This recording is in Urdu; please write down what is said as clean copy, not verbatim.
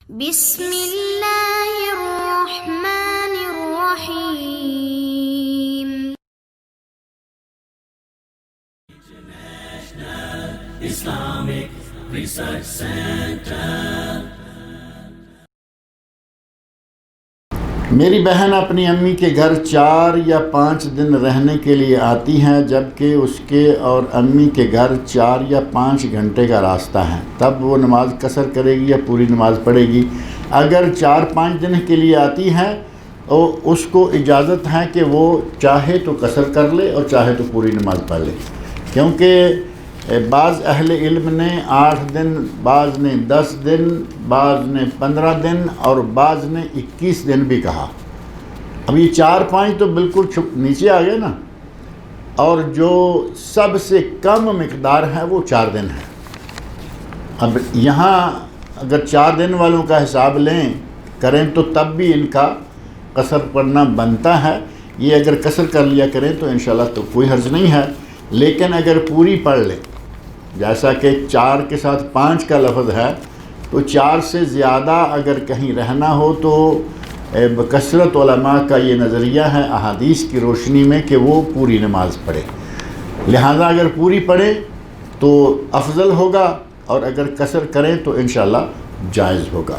بسم اللہ الرحمن الرحیم. Islamic Research Center. میری بہن اپنی امی کے گھر 4 یا 5 دن رہنے کے لیے آتی ہیں، جبکہ اس کے اور امی کے گھر 4 یا 5 گھنٹے کا راستہ ہے. تب وہ نماز قصر کرے گی یا پوری نماز پڑھے گی؟ اگر 4-5 دن کے لیے آتی ہے تو اس کو اجازت ہے کہ وہ چاہے تو قصر کر لے اور چاہے تو پوری نماز پڑھ لے، کیونکہ بعض اہل علم نے 8 دن، بعض نے 10 دن، بعض نے 15 دن اور بعض نے 21 دن بھی کہا. اب یہ 4-5 تو بالکل نیچے آ گئے نا، اور جو سب سے کم مقدار ہے وہ 4 دن ہے. اب یہاں اگر 4 دن والوں کا حساب کریں تو تب بھی ان کا قصر پڑھنا بنتا ہے. یہ اگر قصر کر لیا کریں تو انشاءاللہ تو کوئی حرج نہیں ہے، لیکن اگر پوری پڑھ لیں، جیسا کہ 4 کے ساتھ 5 کا لفظ ہے، تو 4 سے زیادہ اگر کہیں رہنا ہو تو بکثرت علماء کا یہ نظریہ ہے احادیث کی روشنی میں کہ وہ پوری نماز پڑھے. لہذا اگر پوری پڑھے تو افضل ہوگا، اور اگر قصر کریں تو انشاءاللہ جائز ہوگا.